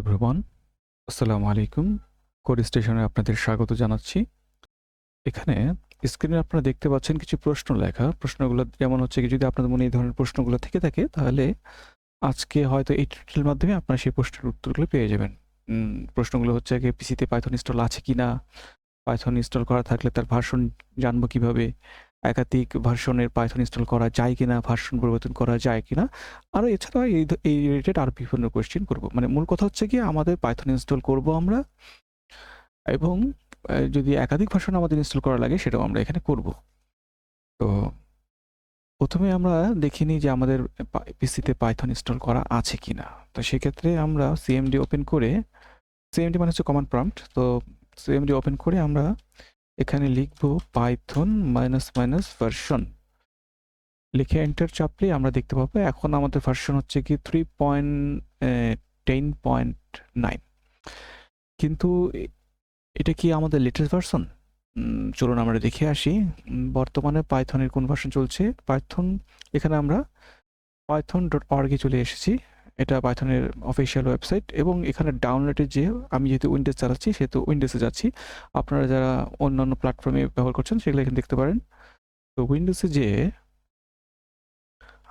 Everyone, আসসালামু আলাইকুম। কোডস্টেশনে আপনাদের স্বাগত জানাচ্ছি। এখানে স্ক্রিনে আপনারা দেখতে পাচ্ছেন কিছু প্রশ্ন লেখা। প্রশ্নগুলো যেমন হচ্ছে কি, যদি আপনাদের মনে এই ধরনের প্রশ্নগুলো থেকে থাকে তাহলে আজকে হয়তো এই টিউটোরিয়ালের মাধ্যমে আপনারা সেই প্রশ্নের উত্তরগুলো পেয়ে যাবেন। প্রশ্নগুলো হচ্ছে গিয়ে পিসিতে পাইথন ইনস্টল আছে কিনা? পাইথন ইনস্টল করা থাকলে তার ভার্সন জানবো কিভাবে? একাধিক ভার্সনের পাইথন ইনস্টল করা যায় কিনা? ভার্সন পরিবর্তন করা যায় কিনা? আরো এছাড়া এই রিলেটেড আরো বিভিন্ন কোয়েশ্চেন করব। মানে মূল কথা হচ্ছে গিয়ে আমাদের পাইথন ইনস্টল করব আমরা, এবং যদি একাধিক ভার্সন আমাদের ইনস্টল করা লাগে সেটাও আমরা এখানে করব। তো প্রথমে আমরা দেখে নিই যে আমাদের পিসিতে পাইথন ইনস্টল করা আছে কিনা। তো সেক্ষেত্রে আমরা সিএমডি ওপেন করে, সিএমডি মানে হচ্ছে কমান্ড প্রম্পট, তো সিএমডি ওপেন করে আমরা এখানে লিখব পাইথন --ভার্সন, লিখে এন্টার চাপলে আমরা দেখতে পাবো এখন আমাদের ভার্সন হচ্ছে কি 3.10.9। কিন্তু এটা কি আমাদের লেটেস্ট ভার্সন? চলুন আমরা দেখে আসি বর্তমানে পাইথনের কোন ভার্সন চলছে। পাইথন, এখানে আমরা python.org এ চলে এসেছি। এটা পাইথনের অফিসিয়াল ওয়েবসাইট, এবং এখানে ডাউনলোডে যে, আমি যেহেতু উইন্ডোজ চালাচ্ছি সেহেতু উইন্ডোজে যাচ্ছি। আপনারা যারা অন্যান্য প্ল্যাটফর্মে ব্যবহার করছেন সেগুলো এখানে দেখতে পারেন। তো উইন্ডোজে যেয়ে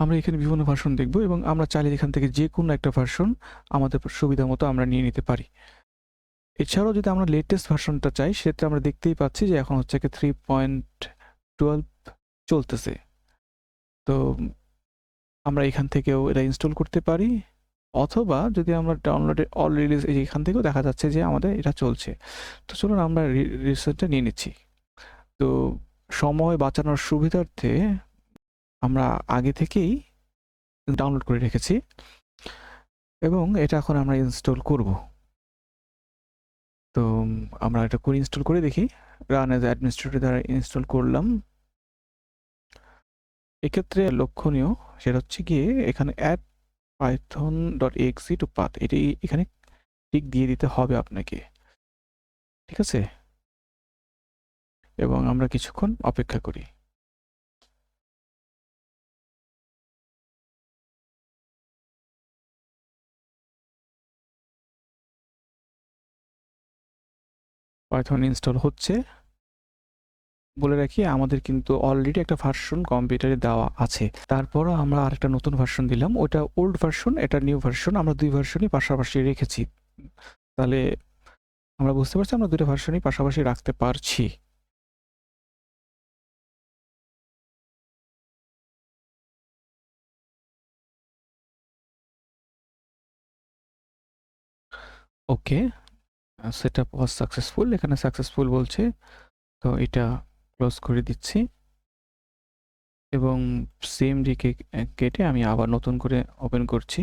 আমরা এখানে বিভিন্ন ভার্সন দেখব, এবং আমরা চাইলে এখান থেকে যে কোনো একটা ভার্সন আমাদের সুবিধা মতো আমরা নিয়ে নিতে পারি। এছাড়াও যদি আমরা লেটেস্ট ভার্সনটা চাই সেটা আমরা দেখতেই পাচ্ছি যে এখন হচ্ছে কি 3.12 চলতেছে। তো আমরা এখান থেকেও এটা ইনস্টল করতে পারি, অথবা যদি আমরা ডাউনলোডে অলরেডি এখান থেকেও দেখা যাচ্ছে যে আমাদের এটা চলছে। তো চলুন আমরা রিসেন্টটা নিয়ে নিচ্ছি। তো সময় বাঁচানোর সুবিধার্থে আমরা আগে থেকেই ডাউনলোড করে রেখেছি, এবং এটা এখন আমরা ইনস্টল করব। তো আমরা এটা করে ইনস্টল করে দেখি। রান অ্যাজ অ্যাডমিনিস্ট্রেটর দ্বারা ইনস্টল করলাম। এক্ষেত্রে লক্ষণীয় সেটা হচ্ছে গিয়ে এখানে অ্যাড python.exe to path, এটি এখানে টিক দিয়ে দিতে হবে আপনাকে, ঠিক আছে? এবং আমরা কিছুক্ষণ অপেক্ষা করি। পাইথন ইনস্টল হচ্ছে। বলে রাখি আমাদের কিন্তু অলরেডি একটা ভার্সন কম্পিউটারে দেওয়া আছে। তারপরও আমরা আরেকটা নতুন ভার্সন দিলাম। ওটা ওল্ড ভার্সন, এটা নিউ ভার্সন। আমরা দুই ভার্সনই পাশাপাশি রেখেছি। তাহলে আমরা বুঝতে পারছি আমরা দুটো ভার্সনই পাশাপাশি রাখতে পারছি। ওকে, সেটআপ ওয়াজ সাকসেসফুল। এখানে সাকসেসফুল বলছে, তো এটা ক্লোজ করে দিচ্ছি, এবং সিএমডি কে কেটে আমি আবার নতুন করে ওপেন করছি।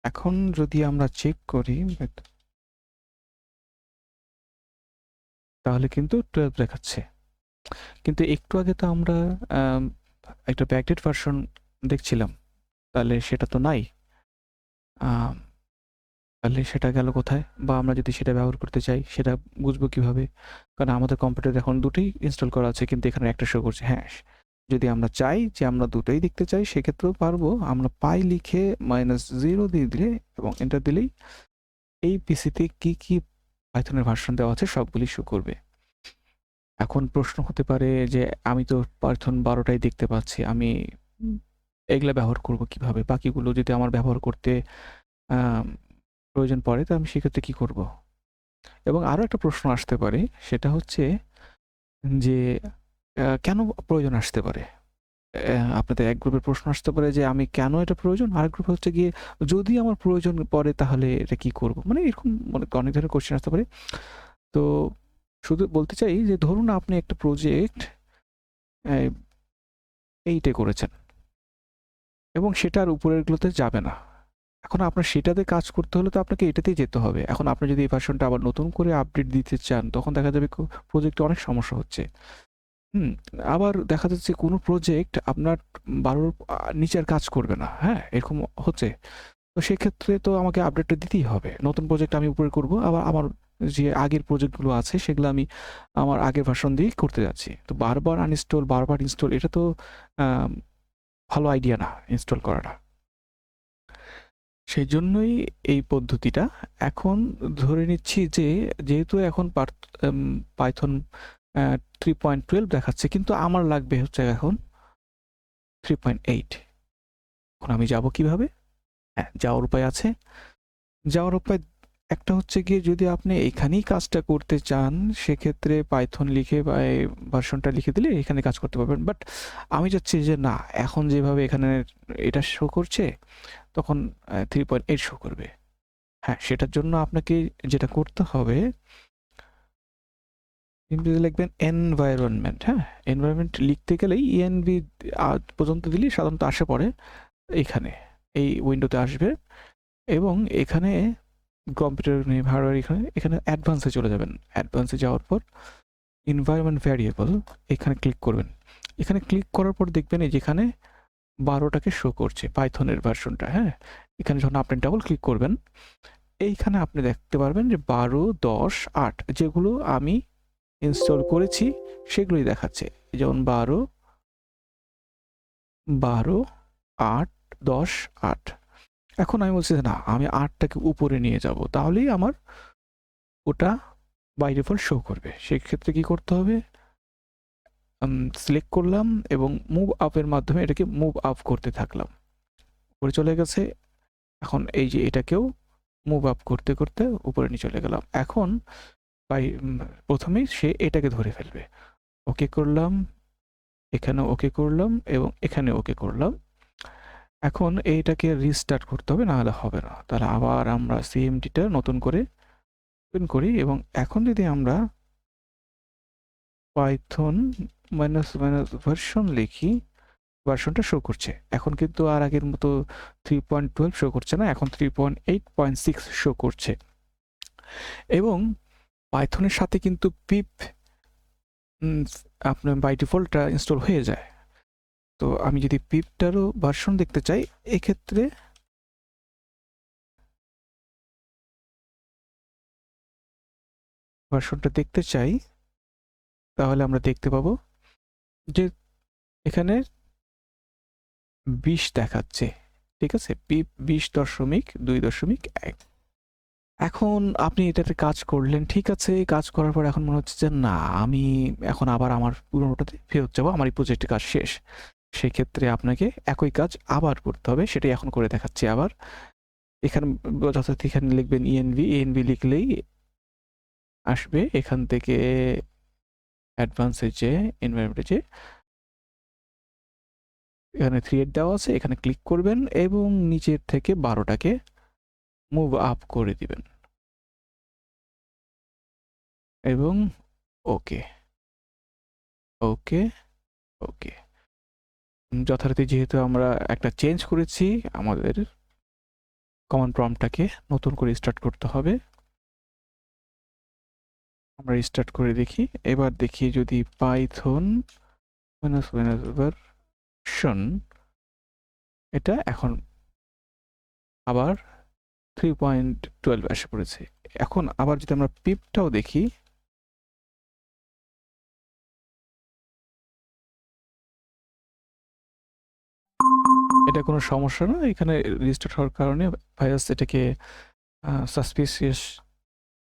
এখন যদি আমরা চেক করি তাহলে কিন্তু 12 দেখাচ্ছে, কিন্তু একটু আগে তো আমরা একটা ব্যাকডেট ভার্সন দেখছিলাম, তাহলে সেটা তো নাই। তাহলে সেটা গেল কোথায়? বা আমরা যদি সেটা ব্যবহার করতে চাই সেটা বুঝবো কিভাবে? কারণ আমাদের কম্পিউটারে এখন দুটোই ইনস্টল করা আছে, কিন্তু এখানে একটা শো করছে। হ্যাঁ, যদি আমরা চাই যে আমরা দুটোই দেখতে চাই সেক্ষেত্রেও পারবো। আমরা পাই লিখে -0 দিয়ে দিলে এবং এন্টার দিলেই এই পিসিতে কি পাইথনের ভার্সন দেওয়া আছে সবগুলি শো করবে। এখন প্রশ্ন হতে পারে যে আমি তো পাইথন 12টাই দেখতে পাচ্ছি, আমি এগুলা ব্যবহার করব কিভাবে? বাকিগুলো যদি আমার ব্যবহার করতে আম প্রয়োজন পড়ে, তো আমি সেক্ষেত্রে কি করব? এবং আরো একটা প্রশ্ন আসতে পারে, সেটা হচ্ছে যে কেন প্রয়োজন আসতে পারে? আপনাদের এক গ্রুপের প্রশ্ন আসতে পারে যে আমি কেন এটা প্রয়োজন? আরেক গ্রুপ হচ্ছে গিয়ে যদি আমার প্রয়োজন পড়ে তাহলে এটা কি করব? মানে এরকম অনেক ধরনের কোয়েশ্চেন আসতে পারে। তো শুধু বলতে চাই যে ধরুন আপনি একটা প্রজেক্ট অ্যা 8 এ করেছেন, এবং সেটা আর উপরেরগুলোতে যাবে না। এখন আপনার সেটাতে কাজ করতে হলে তো আপনাকে এটাতেই যেতে হবে। এখন আপনি যদি এই ভার্সনটা আবার নতুন করে আপডেট দিতে চান, তখন দেখা যাবে প্রজেক্টে অনেক সমস্যা হচ্ছে। হুম? আবার দেখা যাচ্ছে কোনো প্রজেক্ট আপনার 12 র নিচে আর কাজ করবে না। হ্যাঁ? এরকম হচ্ছে। তো সেক্ষেত্রে তো আমাকে আপডেটটা দিতেই হবে। নতুন প্রজেক্ট আমি উপরে করব। আবার আমার যে আগের প্রজেক্টগুলো আছে সেগুলো আমি আমার আগের ভার্সন দিয়েই করতে যাচ্ছি। তো বারবার আনইনস্টল, বারবার ইনস্টল, এটা তো আ ভালো আইডিয়া না ইনস্টল করাটা। সেই জন্যই এই পদ্ধতিটা। এখন ধরে নিচ্ছি যে যেহেতু এখন পাইথন 3.12 দেখাচ্ছে, কিন্তু আমার লাগবে হচ্ছে এখন 3.8। এখন আমি যাব কিভাবে? হ্যাঁ, যাওয়ার উপায় আছে। যাওয়ার উপায় একটা হচ্ছে গিয়ে, যদি আপনি এখানেই কাজটা করতে চান সেক্ষেত্রে পাইথন লিখে বা এই ভার্সনটা লিখে দিলে এখানে কাজ করতে পারবেন। বাট আমি চাচ্ছি যে না, এখন যেভাবে এখানে এটা শো করছে তখন 3.8 শো করবে। হ্যাঁ, সেটার জন্য আপনাকে যেটা করতে হবে, সিম্পলি লিখবেন এনভায়রনমেন্ট। হ্যাঁ, এনভায়রনমেন্ট লিখতে গেলেই ইএনভি পর্যন্ত দিলেই সাধারণত আসে পড়ে এইখানে, এই উইন্ডোতে আসবে এবং এখানে কম্পিউটার হার্ডওয়্যার, এখানে অ্যাডভান্সে চলে যাবেন। অ্যাডভান্সে যাওয়ার পর এনভায়রনমেন্ট ভ্যারিয়েবল এখানে ক্লিক করবেন। এখানে ক্লিক করার পর দেখবেন এই যেখানে 12টাকে শো করছে পাইথনের ভার্সনটা। হ্যাঁ, এখানে যখন আপনি ডাবল ক্লিক করবেন এইখানে আপনি দেখতে পারবেন যে 12, 10, 8 যেগুলো আমি ইনস্টল করেছি সেগুলোই দেখাচ্ছে। যেমন 12, 8, 10, 8। এখন আমি বলছি যে না, আমি 8টাকে উপরে নিয়ে যাব, তাহলেই আমার ওটা বাই ডিফল্ট শো করবে। সেক্ষেত্রে কি করতে হবে? সিলেক্ট করলাম এবং মুভ আপের মাধ্যমে এটাকে মুভ আপ করতে থাকলাম। উপরে চলে গেছে। এখন এই যে এটাকেও মুভ আপ করতে করতে উপরে নিয়ে চলে গেলাম। এখন প্রথমেই সে এটাকে ধরে ফেলবে। ওকে করলাম, এখানে ওকে করলাম এবং এখানে ওকে করলাম। এখন এইটাকে রিস্টার্ট করতে হবে, না হলে হবে না। তাহলে আবার আমরা সিএমডিটা নতুন করে ওপেন করি এবং এখন যদি আমরা পাইথন ভার্সন লিখি, ভার্সনটা শো করছে। এখন কিন্তু আর আগের মতো 3.12 শো করছে না, এখন 3.8.6 শো করছে। এবং পাইথনের সাথে কিন্তু পিপ আপনার বাই ডিফল্টটা ইনস্টল হয়ে যায়। তো আমি যদি পিপটারও ভার্সন দেখতে চাই, এক্ষেত্রে ভার্সনটা দেখতে চাই, তাহলে আমরা দেখতে পাবো যে এখানে 20 দেখাচ্ছে। ঠিক আছে, পিপ 20.2.1। এখন আপনি এটাতে কাজ করলেন, ঠিক আছে। কাজ করার পর এখন মনে হচ্ছে যে না, আমি এখন আবার আমার পুরোনোটাতে ফেরত যাবো, আমার এই প্রজেক্টের কাজ শেষ। সেক্ষেত্রে আপনাকে একই কাজ আবার করতে হবে, সেটাই এখন করে দেখাচ্ছি আবার। এখানে যথাযথ এখানে লিখবেন ইএনভি লিখলেই আসবে। এখান থেকে অ্যাডভান্সে যে এনভায়রনমেন্টে যে এখানে থ্রিয়েড দেওয়া আছে, এখানে ক্লিক করবেন এবং নিচের থেকে 12টাকে মুভ আপ করে দিবেন এবং ওকে, ওকে, ওকে। যথারীতি যেহেতু আমরা একটা চেঞ্জ করেছি, আমাদের কমান্ড প্রম্পটটাকে নতুন করে স্টার্ট করতে হবে। আমরা রিস্টার্ট করে দেখি। এবার দেখি যদি পাইথন ভার্সন এটা এখন আবার 3.12 এসে পড়েছে। এখন আবার যদি আমরা পিপটাও দেখি, এটা কোনো সমস্যা না। এখানে রিস্টার্ট হওয়ার কারণে ভাইরাস এটাকে সাসপিসিয়াস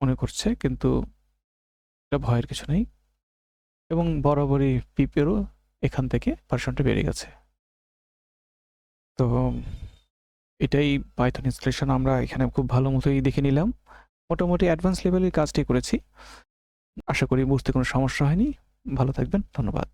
মনে করছে, কিন্তু এটা ভয়ের কিছু নেই। এবং বরাবরই পিপেরও এখান থেকে ভার্সনটা বেড়ে গেছে। তো এটাই পাইথন ইনস্টলেশন আমরা এখানে খুব ভালো মতোই দেখে নিলাম। মোটামুটি অ্যাডভান্স লেভেলের কাজটি করেছি। আশা করি বুঝতে কোনো সমস্যা হয়নি। ভালো থাকবেন। ধন্যবাদ।